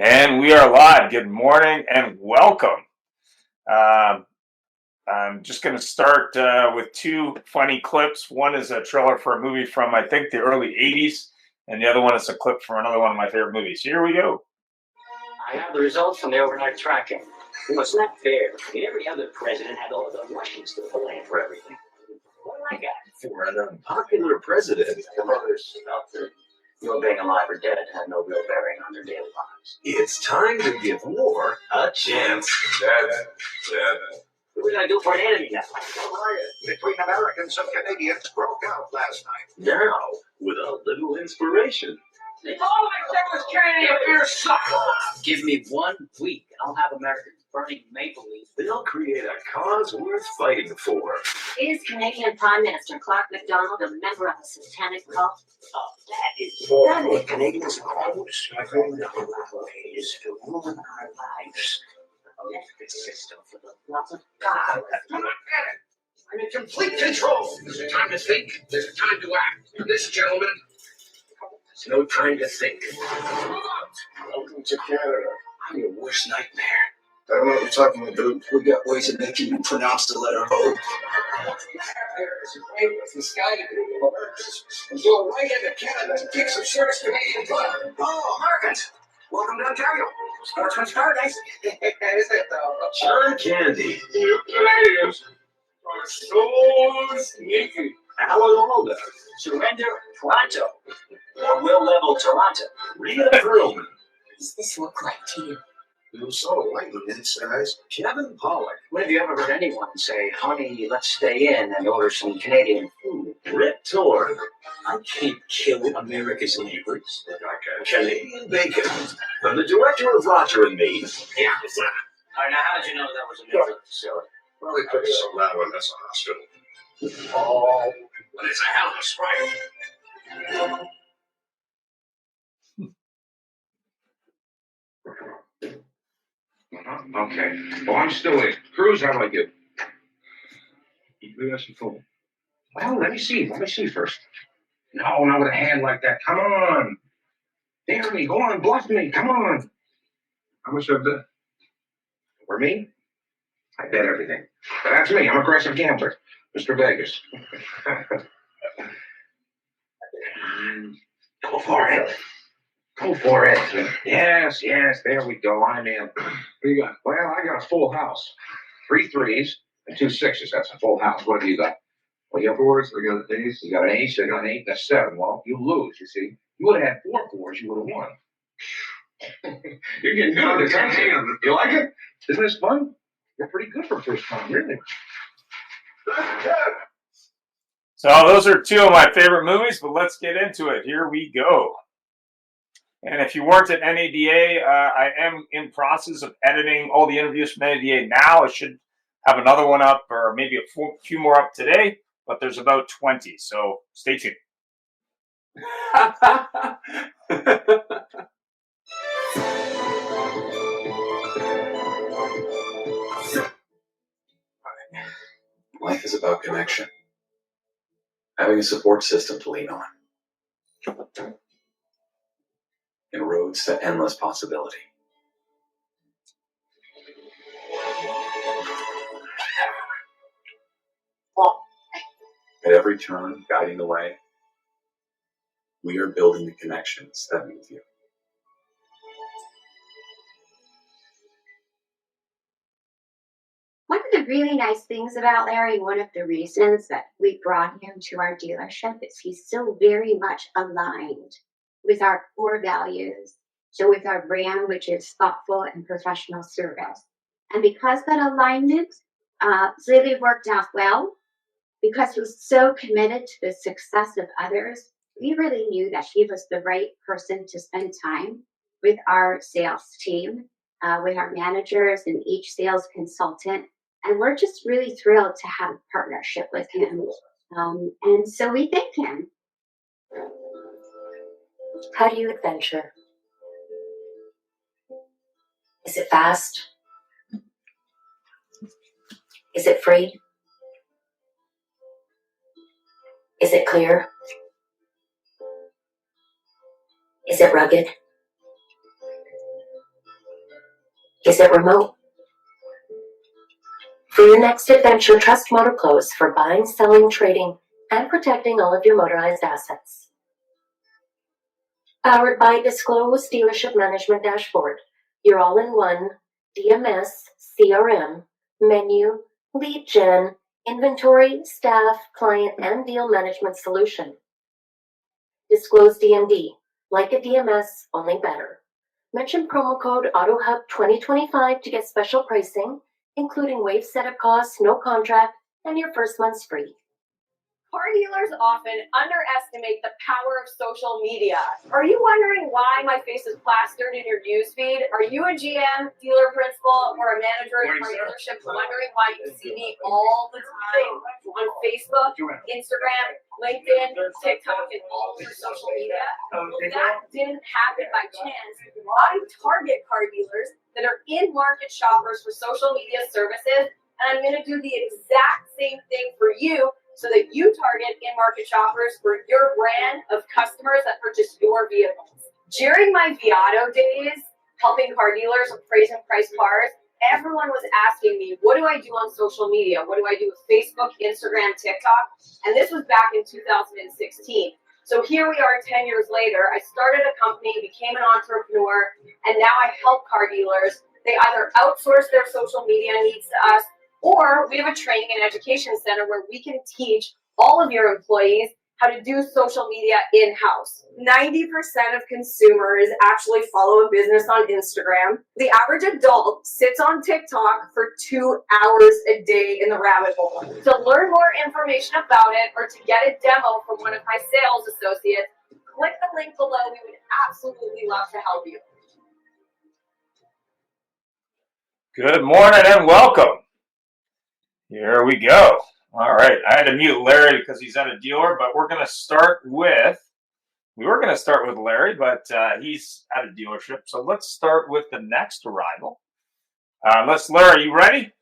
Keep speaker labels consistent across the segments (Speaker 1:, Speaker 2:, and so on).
Speaker 1: And we are live. Good morning and welcome. I'm just going to start with two funny clips. One is a trailer for a movie from, I think, the early 80s, and the other one is a clip from another one of my favorite movies. Here we go.
Speaker 2: I have the results from the overnight tracking. It was not fair. Every other president had all the Russians to blame for everything. What I got?
Speaker 3: For an unpopular president,
Speaker 2: The mothers out there, your being alive or dead had no real bearing on their daily lives.
Speaker 3: it's time to give war a chance.
Speaker 2: What are we going to do for an enemy now?
Speaker 4: The riot between Americans and Canadians broke out last night.
Speaker 3: Now, with a little inspiration.
Speaker 2: All I said was Canadian beer sucks. Give me 1 week and I'll have Americans burning maple leaves.
Speaker 3: They'll create a cause worth fighting for.
Speaker 5: Is Canadian Prime Minister Clark MacDonald a member of a satanic cult?
Speaker 2: Oh, that is
Speaker 4: The Canadians are always struggling with the ways to ruin our lives.
Speaker 2: the system for the love of
Speaker 4: God,
Speaker 2: God.
Speaker 4: do not panic. I'm in complete control. There's a time to think. There's a time to act. And this, gentlemen,
Speaker 3: There's no time to think.
Speaker 4: welcome to Canada.
Speaker 3: I'm your worst nightmare.
Speaker 6: I don't know what you're talking about. We got ways of making you pronounce the letter O.
Speaker 4: There is a great with the sky to do the Americans and go right into Canada and kick some serious Canadian butt. Oh, Americans! Welcome to Ontario. Sportsman's paradise. Is it though?
Speaker 3: John Candy.
Speaker 4: You Canadians are so sneaky.
Speaker 3: Alan Alda.
Speaker 2: Surrender pronto, or we'll level Toronto.
Speaker 3: Rita Perlman.
Speaker 5: What does this look like to you?
Speaker 6: You're so light in size.
Speaker 3: Kevin Pollak.
Speaker 2: When have you ever heard anyone say, honey, let's stay in and order some Canadian food?
Speaker 3: Rip Torn. I can't kill America's neighbors. Like a Canadian bacon. From the director of Roger and Me.
Speaker 2: Yeah. All right, now how did you know that was a military facility?
Speaker 4: Well, they could have that one. That's a hospital. Oh, but it's a hell of a strike.
Speaker 7: Okay. Well, I'm still in. Cruz, how do I do? Maybe I should phone. Well, let me see. Let me see first. No, not with a hand like that. Come on. Dare me. Go on. Bluff me. Come on. How much of that? For me? I bet everything. But that's me. I'm an aggressive gambler. Mr. Vegas. Go for it. Go for it. Yes, there we go. I'm in. What do you got? Well, I got a full house. 3 threes and 2 sixes. That's a full house. What have you got? Well, you have 4s. I got an ace. You got an ace. I got an 8 and a 7. Well, you lose, you see. You would have had 4 4s. You would have won. You're getting good at this, aren't you? You like it? Isn't this fun? You're pretty good for first time, really.
Speaker 1: So those are two of my favorite movies, but let's get into it. Here we go. And if you weren't at NADA, I am in process of editing all the interviews from NADA now. I should have another one up or maybe a few more up today, but there's about 20, so stay tuned.
Speaker 8: Life is about connection. Having a support system to lean on. And roads to endless possibility. At every turn, guiding the way, we are building the connections that move you.
Speaker 5: One of the really nice things about Larry, one of the reasons that we brought him to our dealership is he's still very much aligned with our core values. So with our brand, which is thoughtful and professional service. And because that alignment really worked out well, because he was so committed to the success of others, we really knew that he was the right person to spend time with our sales team, with our managers and each sales consultant. And we're just really thrilled to have a partnership with him. And so we thank him.
Speaker 9: How do you adventure? Is it fast? Is it free? Is it clear? Is it rugged? Is it remote? For your next adventure, trust Motor Close for buying, selling, trading, and protecting all of your motorized assets. Powered by Disclose Dealership Management Dashboard, your all-in-one DMS, CRM, menu, lead gen, inventory, staff, client, and deal management solution. Disclose DMD, like a DMS, only better. Mention promo code AutoHub2025 to get special pricing, including waive setup costs, no contract, and your first month's free.
Speaker 10: Car dealers often underestimate the power of social media. Are you wondering why my face is plastered in your newsfeed? Are you a GM, dealer principal, or a manager at a car dealership wondering why you see me all the time on Facebook, Instagram, LinkedIn, TikTok, and all over social media? Well, that didn't happen by chance. I target car dealers that are in-market shoppers for social media services, and I'm going to do the exact same thing for you, so that you target in-market shoppers for your brand of customers that purchase your vehicles. During my Viato days, helping car dealers appraise and price cars, everyone was asking me, what do I do on social media? What do I do with Facebook, Instagram, TikTok? And this was back in 2016. So here we are 10 years later. I started a company, became an entrepreneur, and now I help car dealers. They either outsource their social media needs to us, or we have a training and education center where we can teach all of your employees how to do social media in-house. 90% of consumers actually follow a business on Instagram. The average adult sits on TikTok for 2 hours a day in the rabbit hole. To learn more information about it or to get a demo from one of my sales associates, click the link below. We would absolutely love to help you.
Speaker 1: Good morning and welcome. Here we go. All right. I had to mute Larry because he's at a dealer, but we were going to start with Larry, but he's at a dealership. So let's start with the next arrival. Larry, you ready?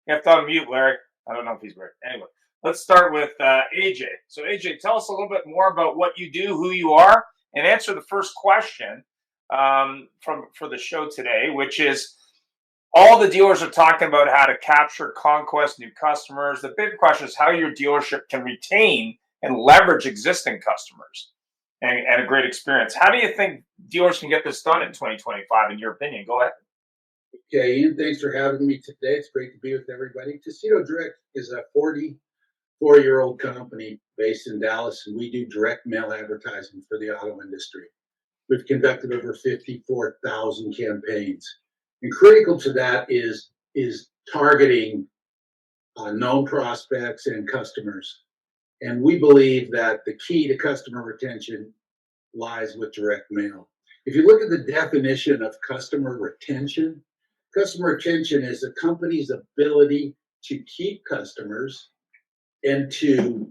Speaker 1: You have to unmute Larry. I don't know if he's ready. Anyway, let's start with AJ. So AJ, tell us a little bit more about what you do, who you are, and answer the first question for the show today, which is, all the dealers are talking about how to capture, conquest new customers. The big question is how your dealership can retain and leverage existing customers and a great experience. How do you think dealers can get this done in 2025, in your opinion? Go ahead.
Speaker 11: Okay, Ian, thanks for having me today. It's great to be with everybody. Casino Direct is a 44-year-old company based in Dallas, and we do direct mail advertising for the auto industry. We've conducted over 54,000 campaigns. And critical to that is targeting known prospects and customers. And we believe that the key to customer retention lies with direct mail. If you look at the definition of customer retention is a company's ability to keep customers and to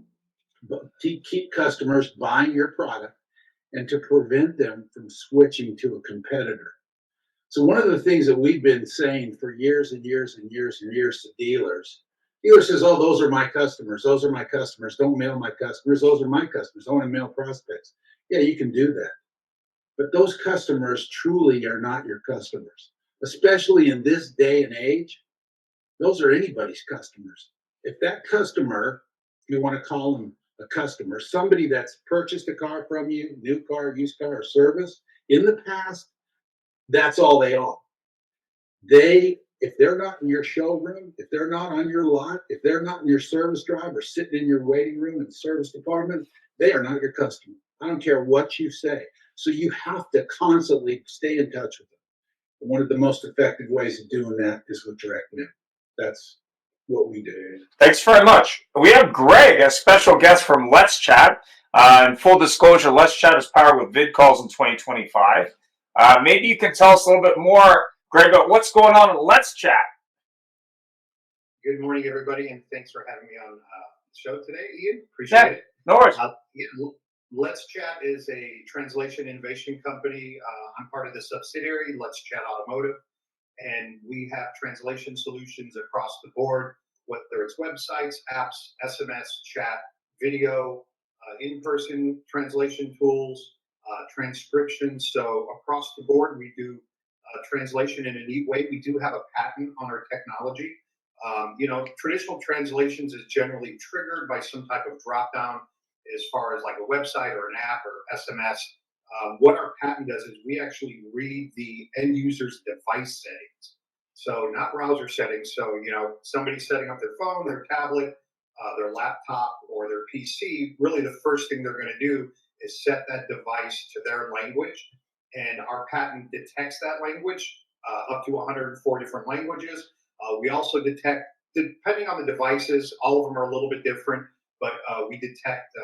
Speaker 11: keep customers buying your product and to prevent them from switching to a competitor. So one of the things that we've been saying for years and years and years and years to dealers says, oh, those are my customers. Those are my customers. Don't mail my customers. Those are my customers. I want to mail prospects. Yeah, you can do that. But those customers truly are not your customers, especially in this day and age. Those are anybody's customers. If that customer, if you want to call them a customer, somebody that's purchased a car from you, new car, used car, or service, in the past, that's all they are. If they're not in your showroom, if they're not on your lot, if they're not in your service drive or sitting in your waiting room in the service department, they are not your customer. I don't care what you say. So you have to constantly stay in touch with them. And one of the most effective ways of doing that is with direct mail. That's what we do.
Speaker 1: Thanks very much. We have Greg, a special guest from Let's Chat. In full disclosure, Let's Chat is powered with vid calls in 2025. Maybe you can tell us a little bit more, Greg, about what's going on at Let's Chat.
Speaker 12: Good morning, everybody, and thanks for having me on the show today, Ian. Appreciate it.
Speaker 1: No worries.
Speaker 12: Let's Chat is a translation innovation company. I'm part of the subsidiary, Let's Chat Automotive, and we have translation solutions across the board, whether it's websites, apps, SMS, chat, video, in-person translation tools, transcription. So across the board, we do translation in a neat way. We do have a patent on our technology. Traditional translations is generally triggered by some type of drop down as far as like a website or an app or SMS. What our patent does is we actually read the end user's device settings. So not browser settings. So, somebody setting up their phone, their tablet, their laptop, or their PC, really the first thing they're going to do is set that device to their language. And our patent detects that language up to 104 different languages. We also detect, depending on the devices, all of them are a little bit different, but we detect,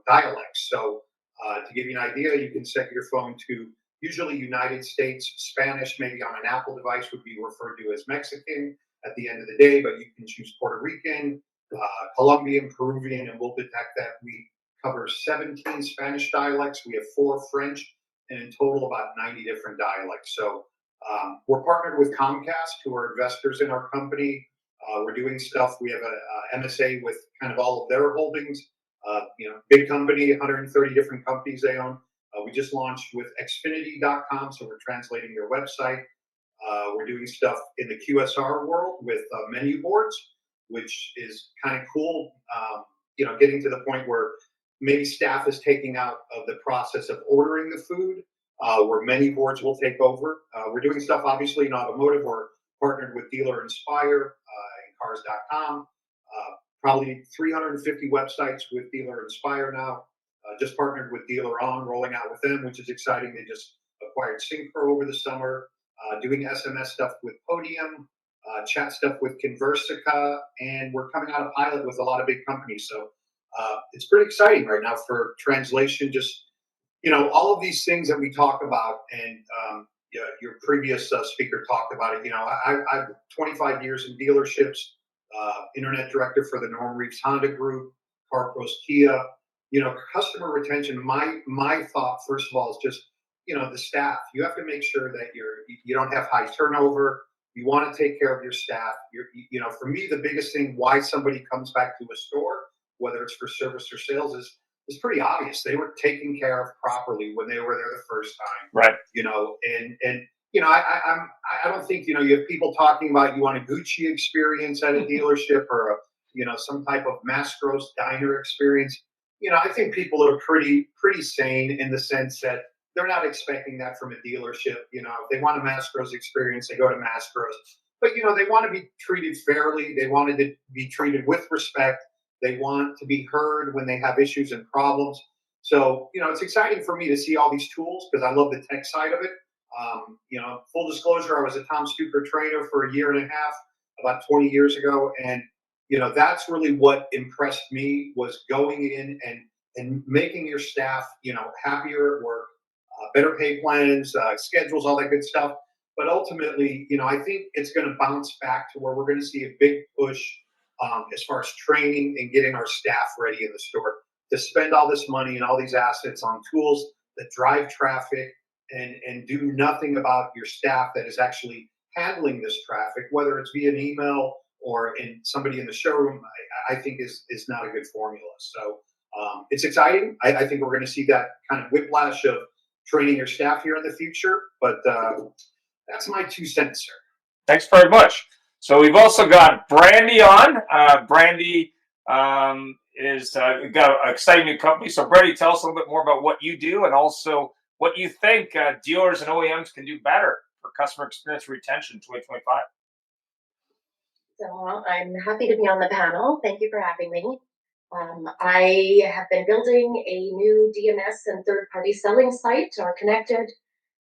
Speaker 12: dialects. So to give you an idea, you can set your phone to usually United States Spanish, maybe on an Apple device would be referred to as Mexican at the end of the day, but you can choose Puerto Rican, Colombian, Peruvian, and we'll detect that. We cover 17 Spanish dialects. We have 4 French, and in total about 90 different dialects. So we're partnered with Comcast, who are investors in our company. We're doing stuff. We have a MSA with kind of all of their holdings. Big company, 130 different companies they own. We just launched with Xfinity.com, so we're translating their website. We're doing stuff in the QSR world with menu boards, which is kind of cool. Getting to the point where maybe staff is taking out of the process of ordering the food, where menu boards will take over. We're doing stuff obviously in automotive. We're partnered with Dealer Inspire and Cars.com. Probably 350 websites with Dealer Inspire now. Just partnered with Dealer On, rolling out with them, which is exciting. They just acquired Synchro over the summer. Doing SMS stuff with Podium, chat stuff with Conversica, and we're coming out of pilot with a lot of big companies. So it's pretty exciting right now for translation. Just all of these things that we talk about, and your previous speaker talked about it. I've 25 years in dealerships, internet director for the Norm Reeves Honda Group, CarPros Kia. Customer retention. My thought, first of all, is just the staff. You have to make sure that you don't have high turnover. You want to take care of your staff. For me, the biggest thing why somebody comes back to a store, whether it's for service or sales, is pretty obvious. They were taken care of properly when they were there the first time.
Speaker 1: Right.
Speaker 12: I don't think you have people talking about you want a Gucci experience at a dealership or some type of Mastros diner experience. I think people are pretty sane in the sense that they're not expecting that from a dealership. If they want a Mastros experience, they go to Mastros. But they want to be treated fairly. They wanted to be treated with respect. They want to be heard when they have issues and problems. So it's exciting for me to see all these tools because I love the tech side of it. Full disclosure, I was a Tom Stuker trainer for a year and a half about 20 years ago, and that's really what impressed me was going in and making your staff happier at work, better pay plans, schedules, all that good stuff. But ultimately, I think it's going to bounce back to where we're going to see a big push as far as training and getting our staff ready in the store to spend all this money and all these assets on tools that drive traffic and do nothing about your staff that is actually handling this traffic, whether it's via an email or in somebody in the showroom, I think is not a good formula. So it's exciting. I think we're going to see that kind of whiplash of training your staff here in the future. But that's my 2 cents, sir.
Speaker 1: Thanks very much. So we've also got Brandy on. Brandy is got an exciting new company. So Brandy, tell us a little bit more about what you do and also what you think dealers and OEMs can do better for customer experience retention 2025.
Speaker 9: So I'm happy to be on the panel. Thank you for having me. I have been building a new DMS and third-party selling site, our connected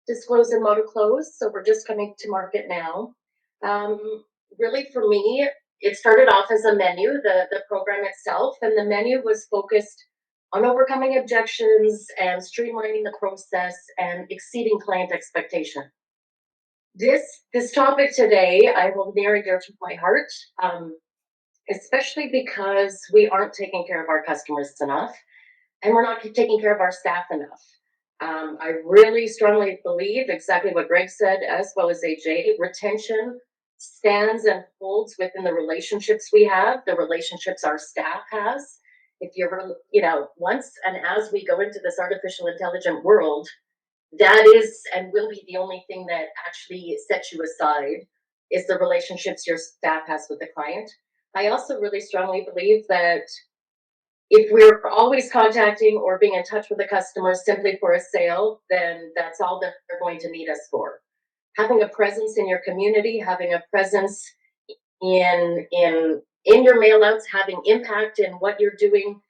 Speaker 9: disclose and close. So we're just coming to market now. Really, for me, it started off as a menu, the program itself, and the menu was focused on overcoming objections and streamlining the process and exceeding client expectation. This topic today I hold near and dear to my heart, especially because we aren't taking care of our customers enough, and we're not taking care of our staff enough. I really strongly believe exactly what Greg said, as well as AJ. Retention stands and holds within the relationships we have, the relationships our staff has. If you're, once and as we go into this artificial intelligent world, that is and will be the only thing that actually sets you aside, is the relationships your staff has with the client. I also really strongly believe that if we're always contacting or being in touch with the customer simply for a sale, then that's all that they're going to need us for. Having a presence in your community, having a presence in your mailouts, having impact in what you're doing,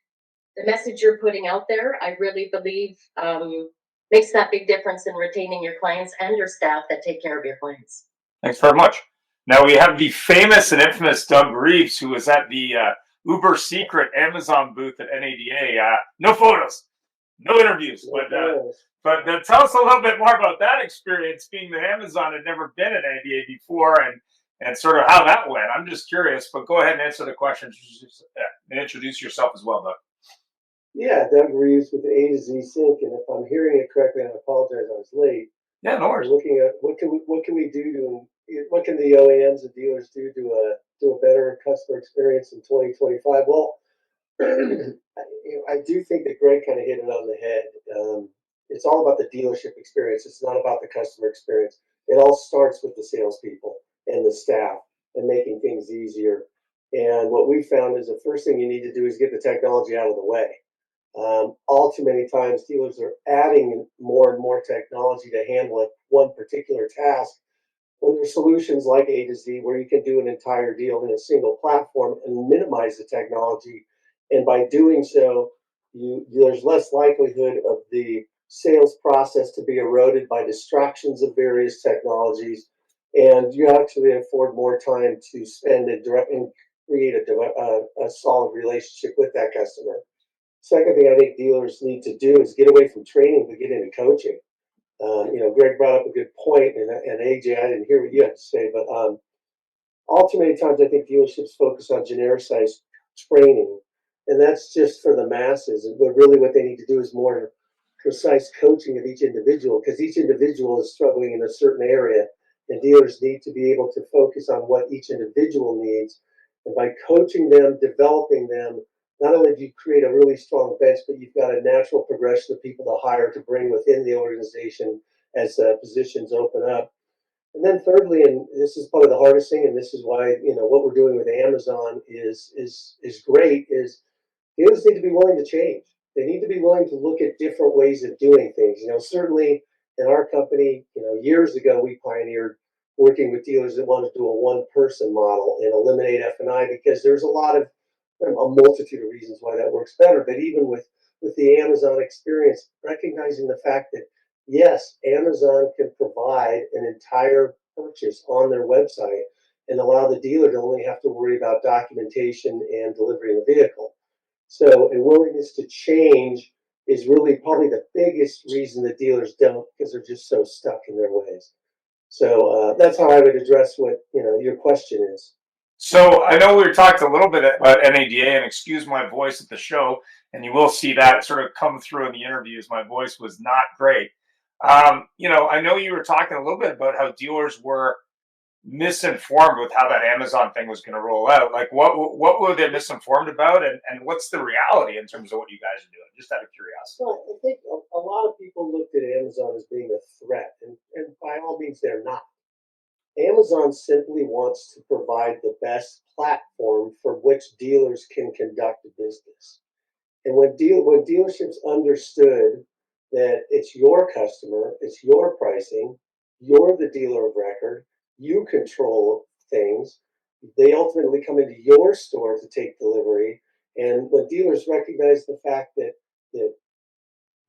Speaker 9: the message you're putting out there, I really believe makes that big difference in retaining your clients and your staff that take care of your clients.
Speaker 1: Thanks very much. Now we have the famous and infamous Doug Reeves, who was at the uber secret Amazon booth at NADA. No photos, no interviews, but tell us a little bit more about that experience, being that Amazon had never been at NADA before, and sort of how that went. I'm just curious, but go ahead and answer the question and introduce yourself as well, Doug.
Speaker 13: Yeah, Doug Reeves with A to Z Sync, and if I'm hearing it correctly, and I apologize, I was late.
Speaker 1: Yeah, no worries.
Speaker 13: We're looking at what can we do to, what can the OEMs and dealers do a better customer experience in 2025? Well, I do think that Greg kind of hit it on the head. It's all about the dealership experience. It's not about the customer experience. It all starts with the salespeople and the staff and making things easier. And what we found is the first thing you need to do is get the technology out of the way. All too many times dealers are adding more and more technology to handle one particular task, when there's solutions like A to Z where you can do an entire deal in a single platform and minimize the technology. And by doing so, there's less likelihood of the sales process to be eroded by distractions of various technologies, and you actually afford more time to spend and create a solid relationship with that customer. Second thing I think dealers need to do is get away from training to get into coaching. Greg brought up a good point, and AJ, I didn't hear what you had to say, but all too many times I think dealerships focus on genericized training, and that's just for the masses. But really, what they need to do is more precise coaching of each individual, because each individual is struggling in a certain area, and dealers need to be able to focus on what each individual needs. And by coaching them, developing them, not only do you create a really strong bench, but you've got a natural progression of people to hire to bring within the organization as positions open up. And then thirdly, and this is probably the hardest thing, and this is why what we're doing with Amazon is great, is dealers need to be willing to change. They need to be willing to look at different ways of doing things. Certainly in our company, years ago we pioneered working with dealers that want to do a one-person model and eliminate F&I, because there's a multitude of reasons why that works better. But even with the Amazon experience, recognizing the fact that yes, Amazon can provide an entire purchase on their website and allow the dealer to only have to worry about documentation and delivering a vehicle. So a willingness to change is really probably the biggest reason that dealers don't, because they're just so stuck in their ways. So that's how I would address what your question is.
Speaker 1: So I know we talked a little bit about NADA, and excuse my voice at the show, and you will see that sort of come through in the interviews. My voice was not great. I know you were talking a little bit about how dealers were misinformed with how that Amazon thing was going to roll out. Like, what were they misinformed about, and what's the reality in terms of what you guys are doing? Just out of curiosity.
Speaker 13: Well, I think a lot of people looked at Amazon as being a threat, and by all means, they're not. Amazon simply wants to provide the best platform for which dealers can conduct business. And when dealerships understood that it's your customer, it's your pricing, you're the dealer of record, you control things, they ultimately come into your store to take delivery. And when dealers recognize the fact that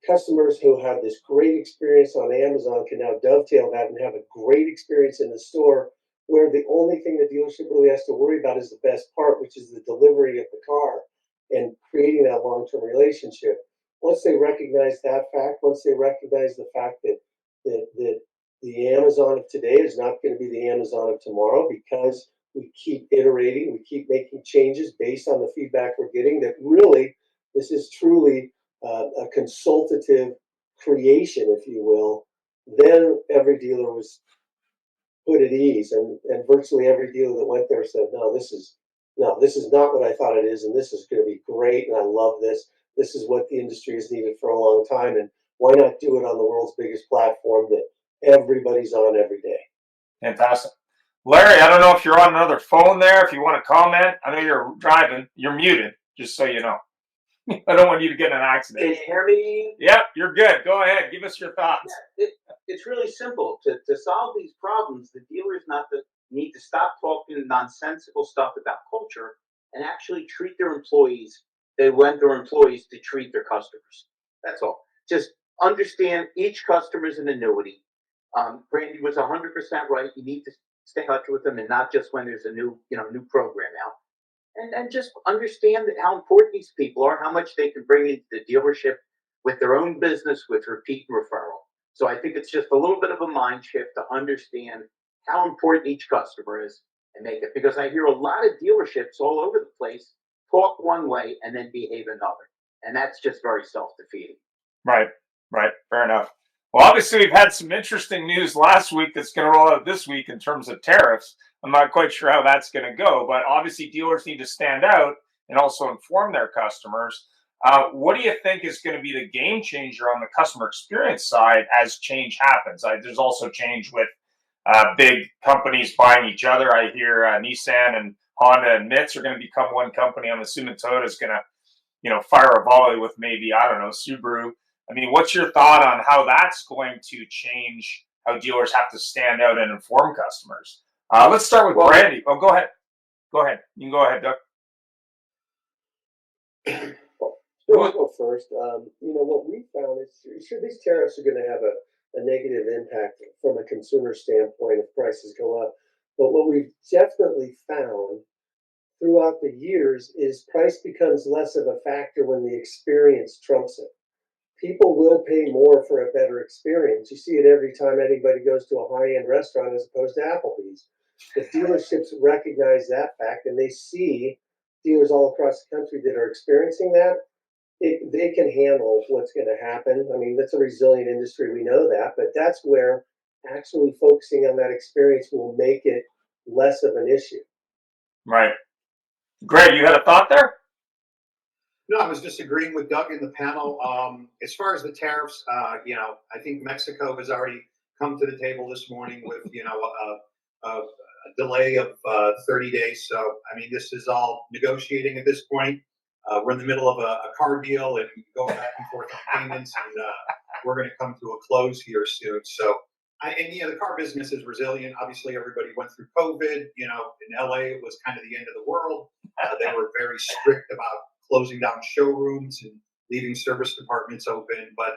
Speaker 13: customers who have this great experience on Amazon can now dovetail that and have a great experience in the store, where the only thing the dealership really has to worry about is the best part, which is the delivery of the car and creating that long-term relationship. Once they recognize that fact, once they recognize the fact that the Amazon of today is not going to be the Amazon of tomorrow, because we keep iterating, we keep making changes based on the feedback we're getting, that really this is truly a consultative creation, if you will, then every dealer was put at ease, and virtually every dealer that went there said, this is not what I thought it is, and this is going to be great, and I love this. This is what the industry has needed for a long time, and why not do it on the world's biggest platform that everybody's on every day?
Speaker 1: Fantastic. Larry, I don't know if you're on another phone there. If you want to comment, I know you're driving. You're muted, just so you know. I don't want you to get in an accident.
Speaker 14: Can you hear me?
Speaker 1: Yep, you're good. Go ahead. Give us your thoughts.
Speaker 14: Yeah, it's really simple. To solve these problems, the dealers need to stop talking nonsensical stuff about culture and actually treat their employees. They want their employees to treat their customers. That's all. Just understand each customer is an annuity. Brandy was 100% right. You need to stay in touch with them, and not just when there's a new program out. And just understand how important these people are, how much they can bring into the dealership with their own business, with repeat and referral. So I think it's just a little bit of a mind shift to understand how important each customer is and make it. Because I hear a lot of dealerships all over the place talk one way and then behave another. And that's just very self-defeating.
Speaker 1: Right. Fair enough. Well, obviously, we've had some interesting news last week that's going to roll out this week in terms of tariffs. I'm not quite sure how that's going to go, but obviously dealers need to stand out and also inform their customers. What do you think is going to be the game changer on the customer experience side as change happens? There's also change with big companies buying each other. I hear Nissan and Honda and MITS are going to become one company. I'm assuming Toyota is going to, fire a volley with maybe, I don't know, Subaru. I mean, what's your thought on how that's going to change how dealers have to stand out and inform customers? Let's start with Brandy. Oh, go ahead. You can go ahead, Doug.
Speaker 13: I'll go first. What we found is sure these tariffs are going to have a negative impact from a consumer standpoint if prices go up. But what we've definitely found throughout the years is price becomes less of a factor when the experience trumps it. People will pay more for a better experience. You see it every time anybody goes to a high-end restaurant as opposed to Applebee's. If dealerships recognize that fact and they see dealers all across the country that are experiencing that, they can handle what's going to happen. I mean, that's a resilient industry. We know that, but that's where actually focusing on that experience will make it less of an issue.
Speaker 1: Right. Greg, you had a thought there?
Speaker 12: No, I was just agreeing with Doug in the panel. As far as the tariffs, I think Mexico has already come to the table this morning with, a delay of 30 days. So, I mean, this is all negotiating at this point. We're in the middle of a car deal and going back and forth on payments, and we're going to come to a close here soon. So, the car business is resilient. Obviously, everybody went through COVID. In LA, it was kind of the end of the world. They were very strict about closing down showrooms and leaving service departments open. But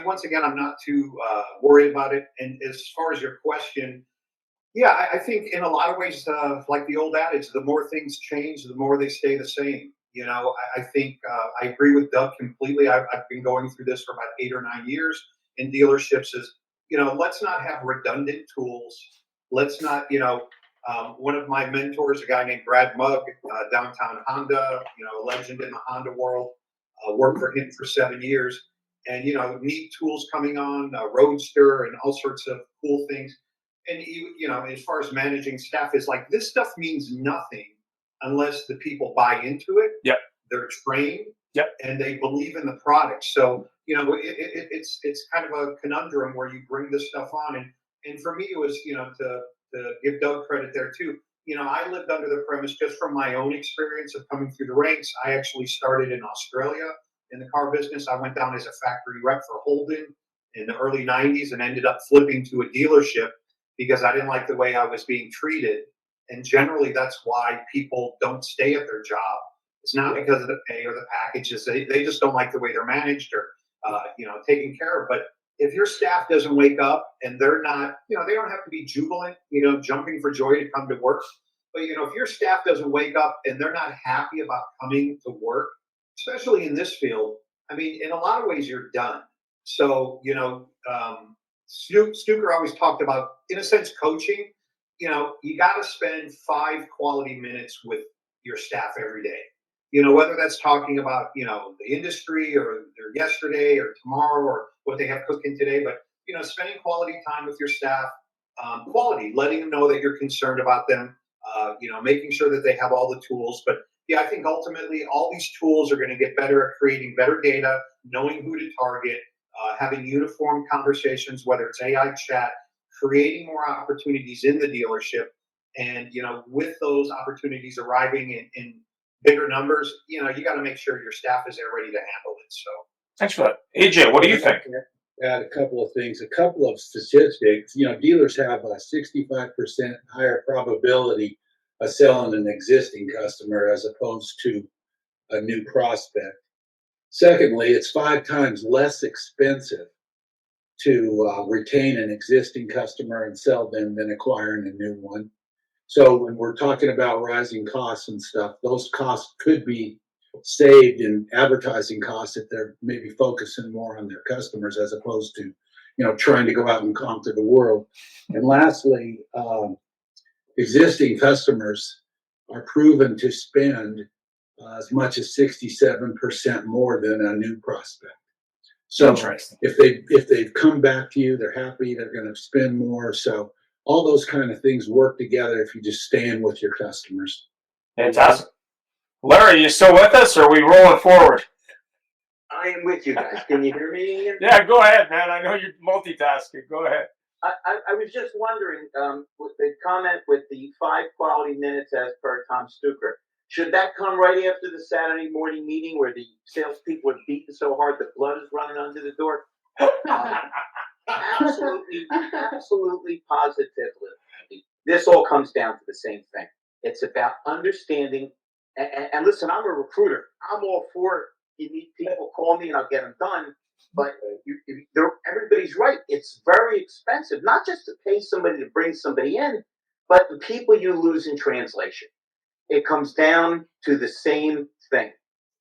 Speaker 12: once again, I'm not too worried about it. And as far as your question, I think in a lot of ways, like the old adage, the more things change, the more they stay the same. I think I agree with Doug completely. I've been going through this for about 8 or 9 years in dealerships. Let's not have redundant tools. Let's not, one of my mentors, a guy named Brad Mugg, downtown Honda, a legend in the Honda world, worked for him for 7 years. And, neat tools coming on, Roadster and all sorts of cool things. And, as far as managing staff is like, this stuff means nothing unless the people buy into it.
Speaker 1: Yep.
Speaker 12: They're trained.
Speaker 1: Yep.
Speaker 12: And they believe in the product. So, it's kind of a conundrum where you bring this stuff on. And for me, it was, to give Doug credit there too. I lived under the premise just from my own experience of coming through the ranks. I actually started in Australia in the car business. I went down as a factory rep for Holden in the early 90s and ended up flipping to a dealership because I didn't like the way I was being treated. And generally, that's why people don't stay at their job. It's not because of the pay or the packages. They just don't like the way they're managed or, taken care of. But if your staff doesn't wake up and they're not, they don't have to be jubilant, jumping for joy to come to work. But, if your staff doesn't wake up and they're not happy about coming to work, especially in this field, I mean, in a lot of ways, you're done. So, Stuker always talked about, in a sense, coaching. You got to spend 5 quality minutes with your staff every day. Whether that's talking about, the industry or their yesterday or tomorrow or what they have cooking today, but, spending quality time with your staff, letting them know that you're concerned about them, making sure that they have all the tools. But, yeah, I think ultimately all these tools are going to get better at creating better data, knowing who to target, having uniform conversations, whether it's AI chat, creating more opportunities in the dealership. And, with those opportunities arriving in bigger numbers, you got to make sure your staff is there ready to handle it. So
Speaker 1: Thanks for that. AJ, what do you think?
Speaker 11: Add a couple of things, a couple of statistics. Dealers have a 65% higher probability of selling an existing customer as opposed to a new prospect. Secondly, it's 5 times less expensive to retain an existing customer and sell them than acquiring a new one. So when we're talking about rising costs and stuff, those costs could be saved in advertising costs if they're maybe focusing more on their customers as opposed to, trying to go out and conquer the world. And lastly, existing customers are proven to spend as much as 67% more than a new prospect. So if they've come back to you, they're happy, they're going to spend more. So all those kind of things work together if you just stand with your customers.
Speaker 1: Fantastic. Larry, you still with us, or are we rolling forward?
Speaker 14: I am with you guys. Can you hear me, Ian?
Speaker 1: Yeah, go ahead, man. I know you're multitasking. Go ahead.
Speaker 14: I was just wondering, with the comment with the 5 quality minutes as per Tom Stuker, should that come right after the Saturday morning meeting where the salespeople are beaten so hard the blood is running under the door? Absolutely, positively. This all comes down to the same thing. It's about understanding. And listen, I'm a recruiter. I'm all for it. You need people, call me and I'll get them done. But everybody's right. It's very expensive, not just to pay somebody to bring somebody in, but the people you lose in translation. It comes down to the same thing,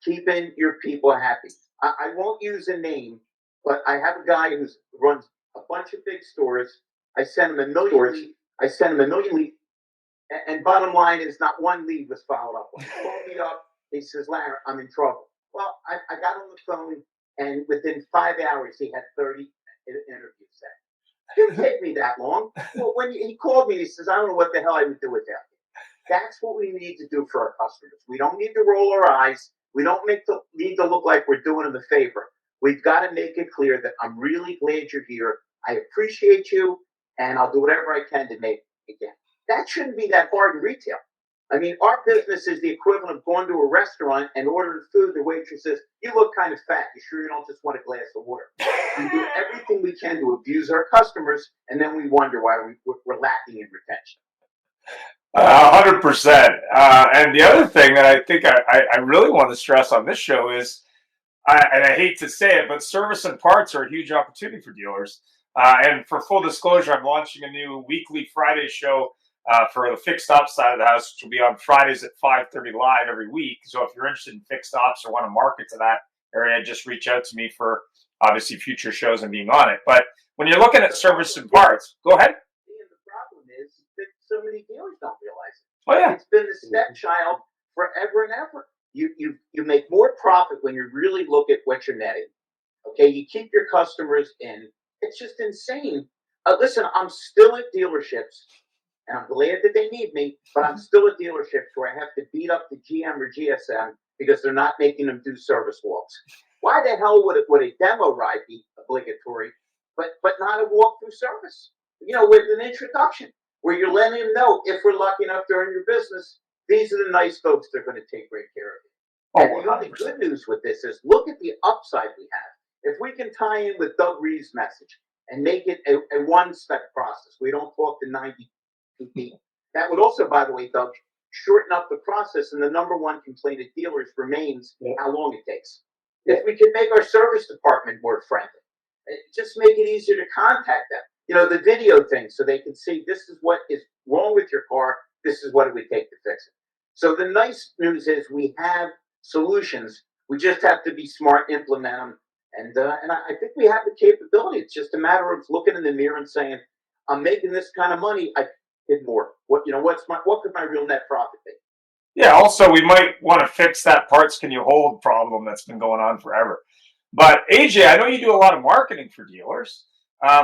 Speaker 14: keeping your people happy. I won't use a name, but I have a guy who runs a bunch of big stores. I sent him a million leads. And bottom line is not one lead was followed up on. He called me up. He says, Larry, I'm in trouble. Well, I got on the phone, and within 5 hours, he had 30 interviews set. It didn't take me that long. Well, when he called me, he says, I don't know what the hell I would do without you. That's what we need to do for our customers. We don't need to roll our eyes. We don't need to look like we're doing them a favor. We've got to make it clear that I'm really glad you're here. I appreciate you, and I'll do whatever I can to make it again. That shouldn't be that hard in retail. I mean, our business is the equivalent of going to a restaurant and ordering food. The waitress says, you look kind of fat. You sure you don't just want a glass of water? We do everything we can to abuse our customers, and then we wonder why we're lacking in retention.
Speaker 1: 100%. And the other thing that I think I really want to stress on this show is, and I hate to say it, but service and parts are a huge opportunity for dealers. And for full disclosure, I'm launching a new weekly Friday show for the fixed ops side of the house, which will be on Fridays at 5:30 live every week. So if you're interested in fixed ops or want to market to that area, just reach out to me for obviously future shows and being on it. But when you're looking at service and parts, go ahead.
Speaker 14: The problem is that so many dealers don't realize it.
Speaker 1: Oh yeah,
Speaker 14: it's been the stepchild forever and ever. You make more profit when you really look at what you're netting. Okay, you keep your customers in. It's just insane. Listen, I'm still at dealerships, and I'm glad that they need me, but I'm still at dealerships where I have to beat up the GM or GSM because they're not making them do service walks. Why the hell would a demo ride be obligatory, but not a walk-through service? With an introduction, where you're letting them know, if we're lucky enough to earn your business, these are the nice folks that are going to take great care of you. And the only good news with this is, look at the upside we have. If we can tie in with Doug Reeves' message and make it a one-step process, we don't talk to 92 people. That would also, by the way, Doug, shorten up the process, and the number one complaint of dealers remains how long it takes. If we can make our service department more friendly, just make it easier to contact them. The video thing, so they can see this is what is wrong with your car, this is what it would take to fix it. So the nice news is we have solutions. We just have to be smart, implement them. And I think we have the capability. It's just a matter of looking in the mirror and saying, I'm making this kind of money, I did more. What could my real net profit be?
Speaker 1: Yeah, also we might want to fix that parts can you hold problem that's been going on forever. But AJ, I know you do a lot of marketing for dealers.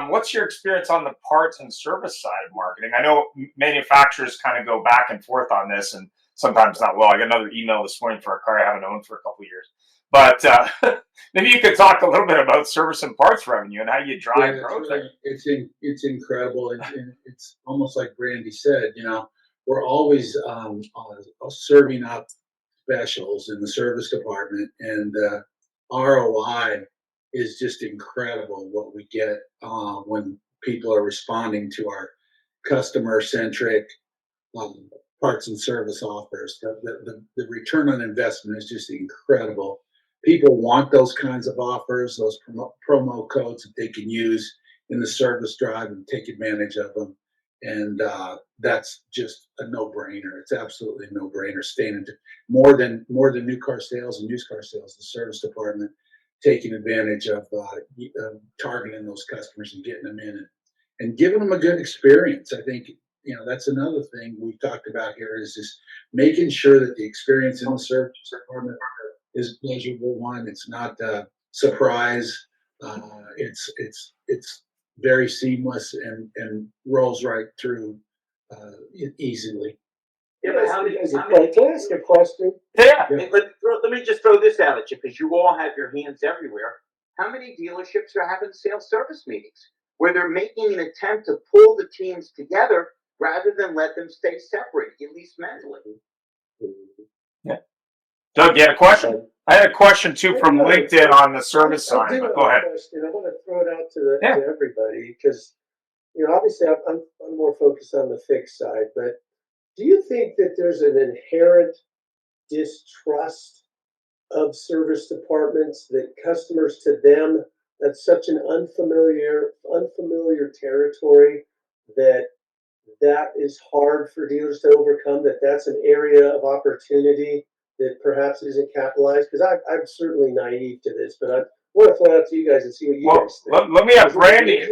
Speaker 1: What's your experience on the parts and service side of marketing? I know manufacturers kind of go back and forth on this, and sometimes not well. I got another email this morning for a car I haven't owned for a couple of years. But maybe you could talk a little bit about service and parts revenue and how you drive growth.
Speaker 11: Really, it's incredible, and it's almost like Brandy said. We're always serving up specials in the service department, and ROI is just incredible. What we get when people are responding to our customer-centric parts and service offers. The return on investment is just incredible. People want those kinds of offers, those promo codes that they can use in the service drive and take advantage of them. And that's just a no-brainer. It's absolutely a no-brainer. Staying into more than new car sales and used car sales, the service department taking advantage of targeting those customers and getting them in and giving them a good experience. I think that's another thing we've talked about here is just making sure that the experience in the service department is a pleasurable one. It's not a surprise. It's very seamless and rolls right through easily.
Speaker 14: Yeah, but how many?
Speaker 13: Can I ask a question?
Speaker 1: Yeah.
Speaker 14: Let me just throw this out at you because you all have your hands everywhere. How many dealerships are having sales service meetings where they're making an attempt to pull the teams together rather than let them stay separate, at least mentally?
Speaker 1: Yeah. Doug, you had a question? I had a question too from LinkedIn on the service side. But go ahead.
Speaker 13: I want to throw it out to everybody because obviously I'm more focused on the fixed side, but do you think that there's an inherent distrust of service departments, that customers to them, that's such an unfamiliar territory that is hard for dealers to overcome, that's an area of opportunity that perhaps isn't capitalized? Because I'm certainly naive to this, but I want to throw it out to you guys and see what you guys think.
Speaker 1: Let me have Brandy.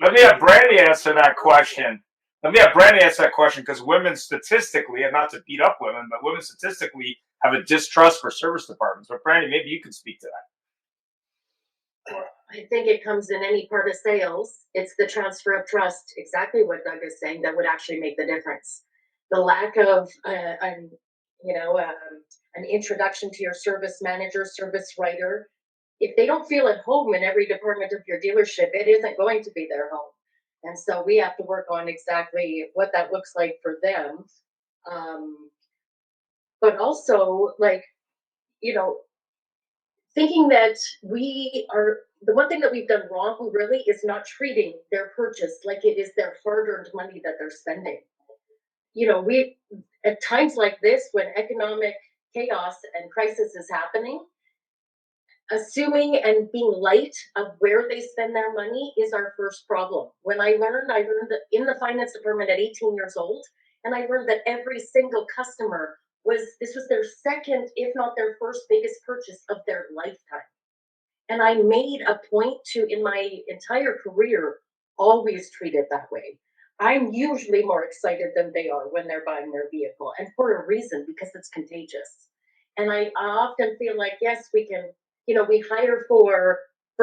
Speaker 1: Let me have Brandy answer that question. Because women statistically, and not to beat up women, but women statistically have a distrust for service departments. But Brandy, maybe you can speak to that.
Speaker 9: I think it comes in any part of sales. It's the transfer of trust, exactly what Doug is saying, that would actually make the difference. The lack of an introduction to your service manager, service writer. If they don't feel at home in every department of your dealership, it isn't going to be their home. And so we have to work on exactly what that looks like for them. But also, thinking that the one thing that we've done wrong really is not treating their purchase like it is their hard-earned money that they're spending. We at times like this, when economic chaos and crisis is happening, assuming and being light of where they spend their money is our first problem. When I learned that in the finance department at 18 years old, and I learned that every single customer this was their second, if not their first biggest purchase of their lifetime. And I made a point to, in my entire career, always treat it that way. I'm usually more excited than they are when they're buying their vehicle, and for a reason, because it's contagious. And I often feel like, yes, we can, we hire for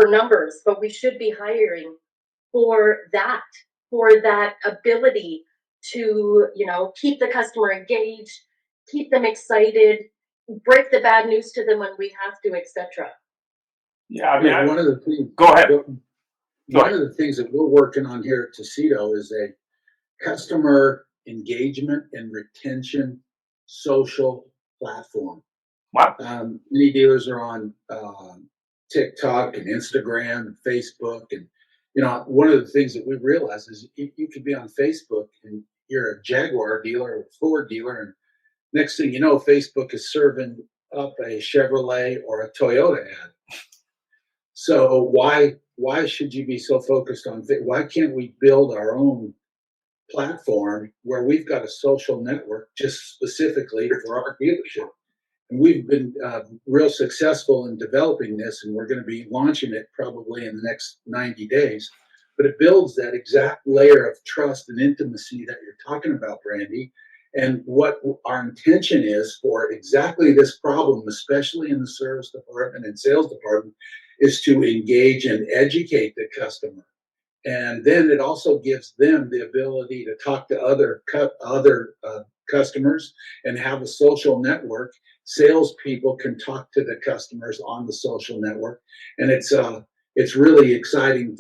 Speaker 9: numbers, but we should be hiring for that ability to, keep the customer engaged, keep them excited, break the bad news to them when we have to, etc.
Speaker 1: Yeah,
Speaker 11: one of the things.
Speaker 1: Go ahead.
Speaker 11: One of the things that we're working on here at Cito is a customer engagement and retention social platform.
Speaker 1: Wow.
Speaker 11: Many dealers are on TikTok and Instagram and Facebook, and one of the things that we realize is you could be on Facebook and you're a Jaguar dealer or a Ford dealer, and next thing you know, Facebook is serving up a Chevrolet or a Toyota ad. So why should you be so focused on? Why can't we build our own platform where we've got a social network just specifically for our dealership? And we've been real successful in developing this, and we're going to be launching it probably in the next 90 days. But it builds that exact layer of trust and intimacy that you're talking about, Brandy. And what our intention is for exactly this problem, especially in the service department and sales department, is to engage and educate the customer. And then it also gives them the ability to talk to other customers and have a social network. Salespeople can talk to the customers on the social network, and it's really exciting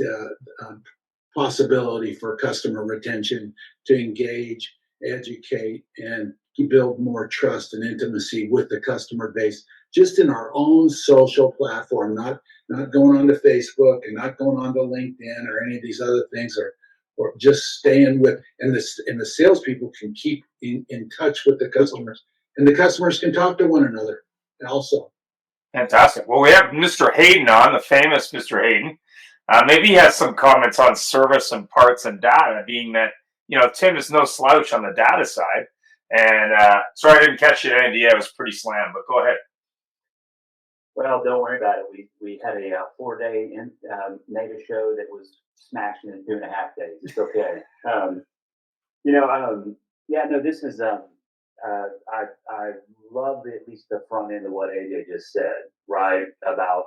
Speaker 11: possibility for customer retention to engage, educate, and build more trust and intimacy with the customer base just in our own social platform, not going on to Facebook and not going on to LinkedIn or any of these other things, or just staying with, and the salespeople can keep in touch with the customers, and the customers can talk to one another also.
Speaker 1: Fantastic. Well, we have Mr. Hayden on, the famous Mr. Hayden. Maybe he has some comments on service and parts and data, being that, Tim is no slouch on the data side. And sorry I didn't catch you at NDA. I was pretty slammed, but go ahead.
Speaker 2: Well, don't worry about it. We had a 4-day native show that was smashed in 2.5 days. It's okay. This is I love at least the front end of what AJ just said, right? About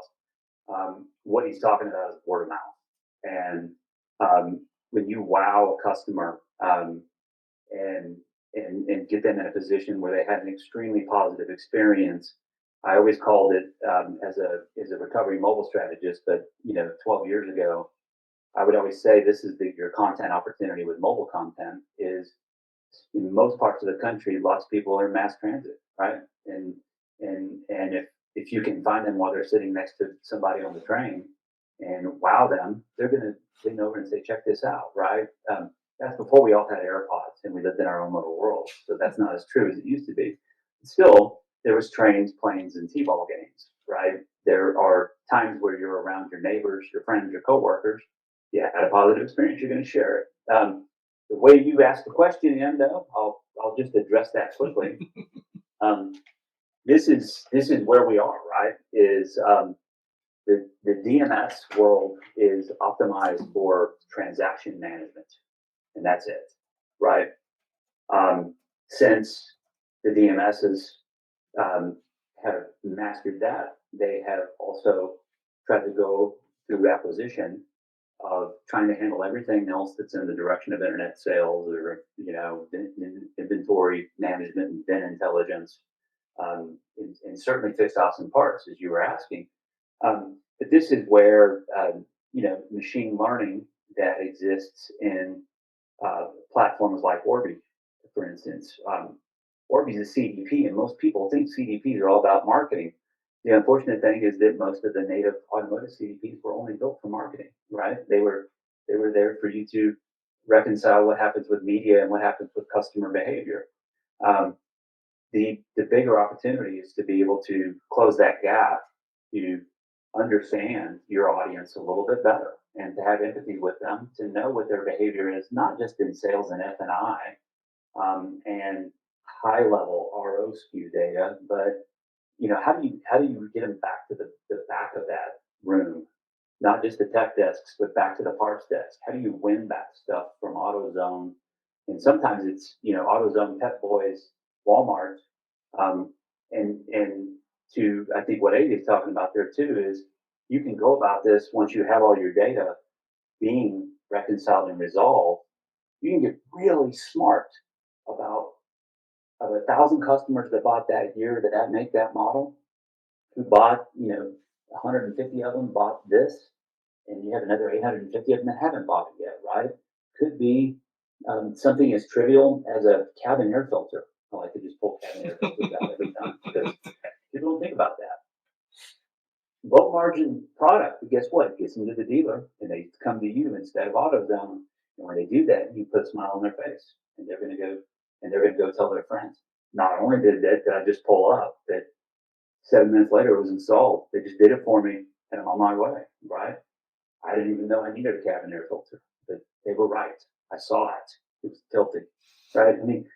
Speaker 2: what he's talking about is word of mouth, and when you wow a customer and get them in a position where they had an extremely positive experience. I always called it as a recovery mobile strategist, but 12 years ago, I would always say this is your content opportunity with mobile content is in most parts of the country, lots of people are in mass transit, right? And if you can find them while they're sitting next to somebody on the train and wow them, they're going to lean over and say, check this out, right? That's before we all had AirPods and we lived in our own little world. So that's not as true as it used to be. Still, there was trains, planes, and T-ball games, right? There are times where you're around your neighbors, your friends, your coworkers. Yeah, had a positive experience, you're going to share it. The way you asked the question, though, I'll just address that quickly. This is where we are, right? Is the DMS world is optimized for transaction management, and that's it, right? Since the DMSs have mastered that, they have also tried to go through acquisition of trying to handle everything else that's in the direction of internet sales or inventory management and bin intelligence, and certainly fixed ops and parts, as you were asking. But this is where machine learning that exists in platforms like Orbi, for instance. Orbi is a CDP, and most people think CDPs are all about marketing. The unfortunate thing is that most of the native automotive CDPs were only built for marketing, right? They were there for you to reconcile what happens with media and what happens with customer behavior. The bigger opportunity is to be able to close that gap, to understand your audience a little bit better, and to have empathy with them, to know what their behavior is, not just in sales and F&I and high-level RO SKU data, but how do you get them back to the back of that room, not just the tech desks, but back to the parts desk? How do you win back stuff from AutoZone? And sometimes it's AutoZone, Pep Boys, Walmart, and to I think what AJ is talking about there too is you can go about this once you have all your data being reconciled and resolved. You can get really smart about of 1,000 customers that bought that year that make that model, who bought 150 of them bought this, and you have another 850 of them that haven't bought it yet, right? Could be something as trivial as a cabin air filter. I like to just pull cabin air filters out every time because people don't think about that. Low margin product, but guess what? It gets them to the dealer and they come to you instead of AutoZone. And when they do that, you put a smile on their face, and they're going to go tell their friends. Not only did I just pull up, that 7 minutes later it was installed. They just did it for me, and I'm on my way. Right? I didn't even know I needed a cabin air filter, but they were right. I saw it. It was tilted. Right? I mean,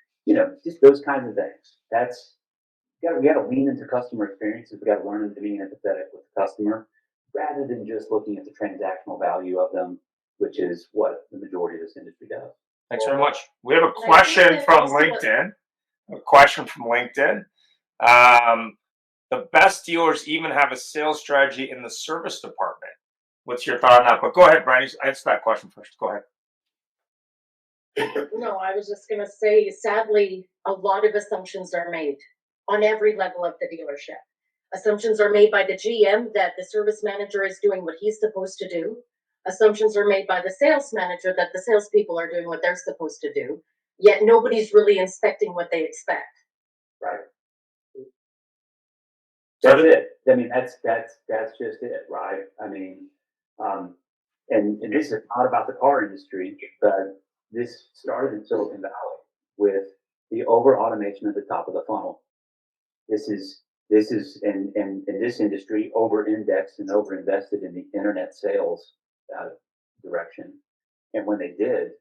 Speaker 2: just those kinds of things. We got to lean into customer experiences. We got to learn to be empathetic with the customer, rather than just looking at the transactional value of them, which is what the majority of this industry does.
Speaker 1: Thanks very much. We have a question from LinkedIn. The best dealers even have a sales strategy in the service department. What's your thought on that? But go ahead, Brandy. Answer that question first. Go ahead.
Speaker 9: No, I was just gonna say, sadly, a lot of assumptions are made on every level of the dealership. Assumptions are made by the GM that the service manager is doing what he's supposed to do. Assumptions are made by the sales manager that the salespeople are doing what they're supposed to do. Yet nobody's really inspecting what they expect.
Speaker 2: Right. That's it. I mean, that's just it, right? I mean, and this is not about the car industry, but this started in Silicon Valley with the over automation at the top of the funnel. This is in this industry over indexed and over invested in the internet sales direction. And when they did,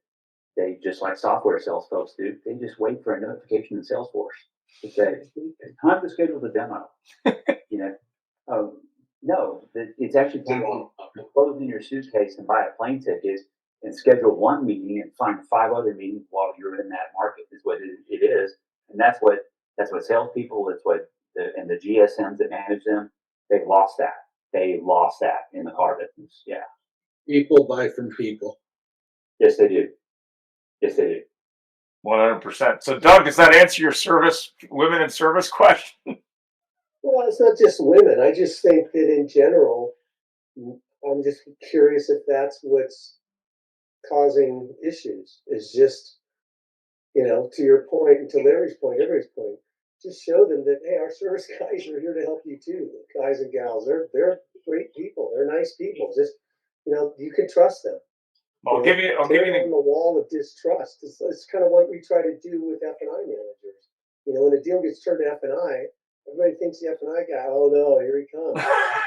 Speaker 2: they just like software sales folks do, they just wait for a notification in Salesforce to say, it's time to schedule the demo. You know, no, it's actually time to close in your suitcase and buy a plane ticket and schedule one meeting and find 5 other meetings while you're in that market is what it is. And that's what salespeople, that's what and the GSMs that manage them, they lost that. They lost that in the car business. Yeah.
Speaker 11: People buy from people.
Speaker 2: Yes, they do. Yes, they do.
Speaker 1: 100%. So, Doug, does that answer your women in service question?
Speaker 13: Well, it's not just women. I just think that in general, I'm just curious if that's what's causing issues. Is just, to your point and to Larry's point, everybody's point, just show them that, hey, our service guys are here to help you too. The guys and gals, they're great people. They're nice people. Just, you can trust them.
Speaker 1: I'll give you
Speaker 13: on the wall of distrust. It's kind of what we try to do with F&I managers. When a deal gets turned to F&I, everybody thinks the F&I guy, oh no, here he comes.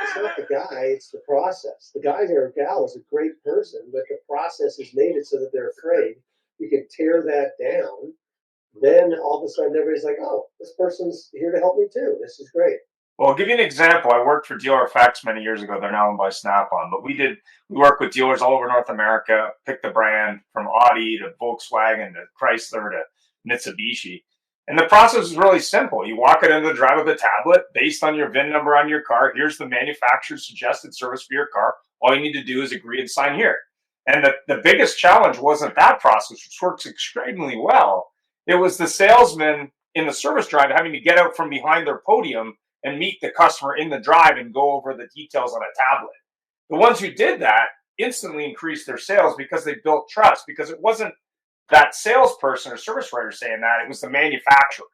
Speaker 13: It's not the guy, it's the process. The guy or gal is a great person, but the process has made it so that they're afraid. You can tear that down. Then all of a sudden everybody's like, oh, this person's here to help me too. This is great.
Speaker 1: Well, I'll give you an example. I worked for Dealer Effects many years ago. They're now owned by Snap-on. But we work with dealers all over North America, pick the brand from Audi to Volkswagen to Chrysler to Mitsubishi. And the process is really simple. You walk it into the drive with a tablet based on your VIN number on your car. Here's the manufacturer's suggested service for your car. All you need to do is agree and sign here. And the biggest challenge wasn't that process, which works extremely well. It was the salesman in the service drive having to get out from behind their podium and meet the customer in the drive and go over the details on a tablet. The ones who did that instantly increased their sales because they built trust, because it wasn't that salesperson or service writer saying that, it was the manufacturer.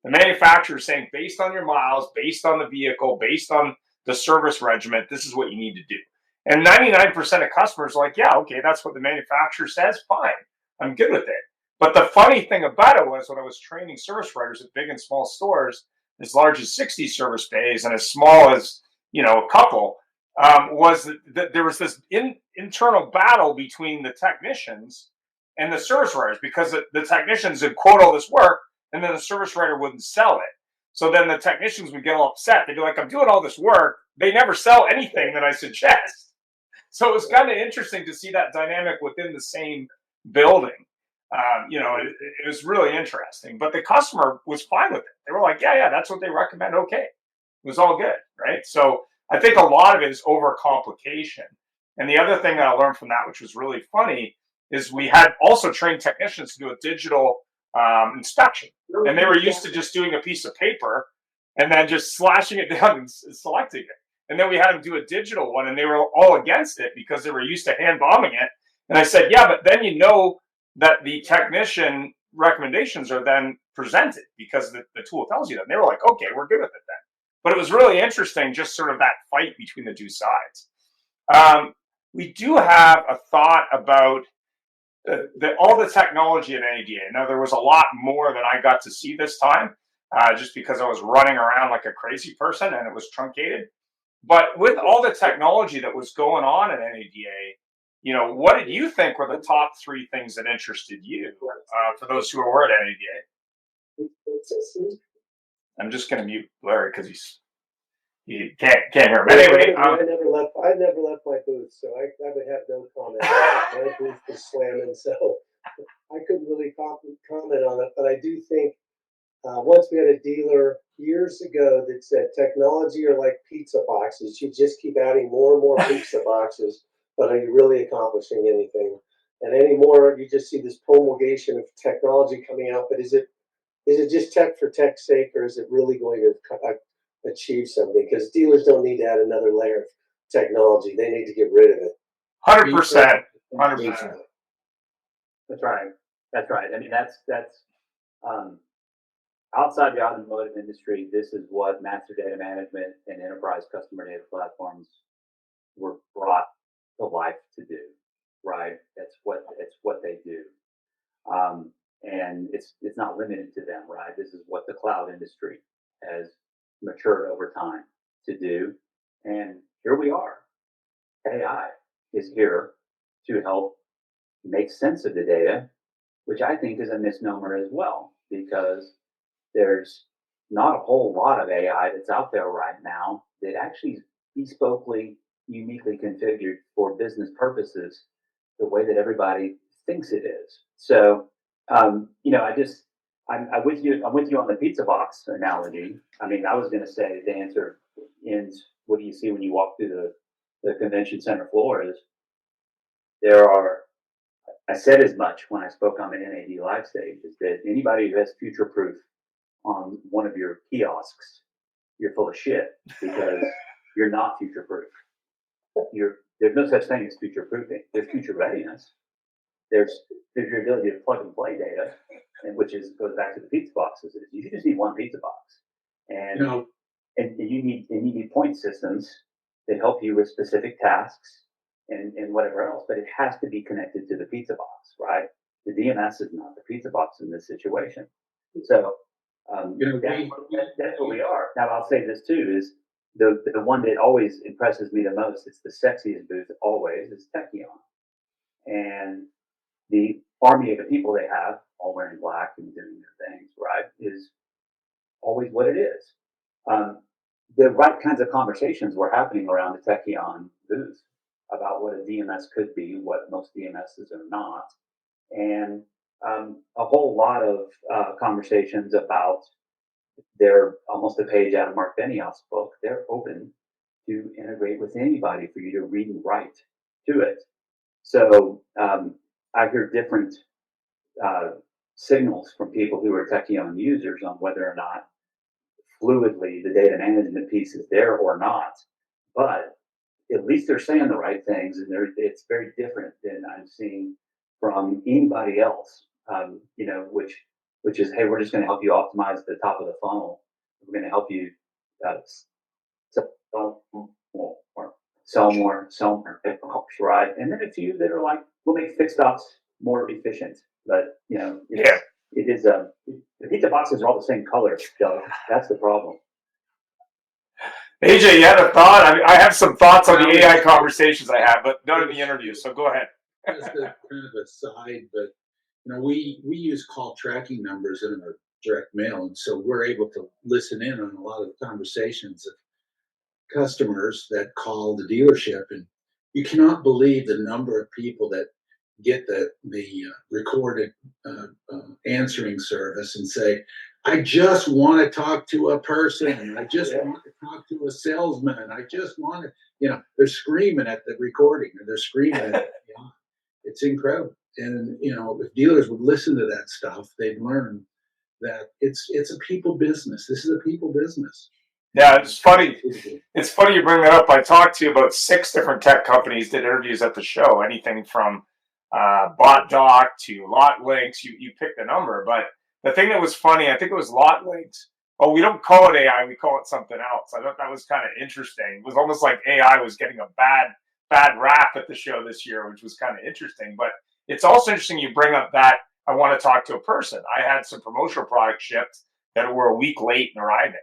Speaker 1: The manufacturer saying, based on your miles, based on the vehicle, based on the service regiment, this is what you need to do. And 99% of customers are like, yeah, okay, that's what the manufacturer says, fine, I'm good with it. But the funny thing about it was when I was training service writers at big and small stores, as large as 60 service bays and as small as, a couple, was that there was this internal battle between the technicians and the service writers, because the technicians would quote all this work and then the service writer wouldn't sell it. So then the technicians would get all upset. They'd be like, I'm doing all this work. They never sell anything that I suggest. So it was kind of interesting to see that dynamic within the same building. It was really interesting, but the customer was fine with it. They were like, yeah, that's what they recommend. Okay. It was all good. Right. So I think a lot of it is overcomplication. And the other thing that I learned from that, which was really funny, is we had also trained technicians to do a digital inspection. And they were used to just doing a piece of paper and then just slashing it down and selecting it. And then we had them do a digital one and they were all against it because they were used to hand bombing it. And I said, yeah, but then that the technician recommendations are then presented because the tool tells you that. And they were like, okay, we're good with it then. But it was really interesting, just sort of that fight between the two sides. We do have a thought about all the technology at NADA. Now, there was a lot more than I got to see this time, just because I was running around like a crazy person and it was truncated. But with all the technology that was going on at NADA, what did you think were the top 3 things that interested you for those who were at NADA? I'm just going to mute Larry because he can't hear him. Anyway,
Speaker 13: I never left my booth, so I would have no comment. My booth was slamming, so I couldn't really comment on it. But I do think once we had a dealer years ago that said technology are like pizza boxes. You just keep adding more and more pizza boxes. But are you really accomplishing anything? And anymore, you just see this promulgation of technology coming out. But is it just tech for tech's sake, or is it really going to achieve something? Because dealers don't need to add another layer of technology. They need to get rid of it.
Speaker 1: 100%. 100%.
Speaker 2: That's right. That's right. I mean, that's outside the automotive industry. This is what master data management and enterprise customer data platforms were brought to life to do. Right. It's what they do. And it's not limited to them. Right. This is what the cloud industry has matured over time to do. And here we are. AI is here to help make sense of the data, which I think is a misnomer as well, because there's not a whole lot of AI that's out there right now that actually is bespokely, uniquely configured for business purposes the way that everybody thinks it is. So, I'm with you on the pizza box analogy. I mean, I was going to say the answer ends, what do you see when you walk through the convention center floor is I said as much when I spoke on the NAD live stage, is that anybody who has future proof on one of your kiosks, you're full of shit, because you're not future proof. There's no such thing as future proofing. There's future readiness. There's your ability to plug and play data, and goes back to the pizza boxes. You just need one pizza box, and you need point systems that help you with specific tasks and whatever else, but it has to be connected to the pizza box, right? The DMS is not the pizza box in this situation. So that's where we are. Now, I'll say this too, is the one that always impresses me the most, it's the sexiest booth always, is Techion. And the army of the people they have, all wearing black and doing their things, right, is always what it is. The right kinds of conversations were happening around the Techion booth about what a DMS could be, what most DMSs are not, and a whole lot of conversations about they're almost a page out of Mark Benioff's book. They're open to integrate with anybody for you to read and write to it. So I hear different signals from people who are Techion users on whether or not fluidly the data management piece is there or not, but at least they're saying the right things, and it's very different than I'm seeing from anybody else. Which is, hey, we're just going to help you optimize the top of the funnel. We're going to help you sell more, right? And then a few that are like, we'll make fixed ops more efficient. But it is the pizza boxes are all the same color. So that's the problem.
Speaker 1: AJ, you had a thought? I have some thoughts on the AI conversations I have, but not in the interview. So go ahead.
Speaker 11: Just a kind of a side, but we use call tracking numbers in our direct mail, and so we're able to listen in on a lot of the conversations of customers that call the dealership, and you cannot believe the number of people that get the recorded answering service and say, I just want to talk to a person. I just want to talk to a salesman. I just want to, they're screaming at the recording, and they're screaming at it. It's incredible. And, if dealers would listen to that stuff, they'd learn that it's a people business. This is a people business.
Speaker 1: Yeah, it's funny. It's funny you bring that up. I talked to about 6 different tech companies, did interviews at the show, anything from BotDoc to Lot Links. You pick the number, but the thing that was funny, I think it was Lot Links. Oh, we don't call it AI, we call it something else. I thought that was kind of interesting. It was almost like AI was getting a bad rap at the show this year, which was kind of interesting. But it's also interesting you bring up that I want to talk to a person. I had some promotional products shipped that were a week late in arriving.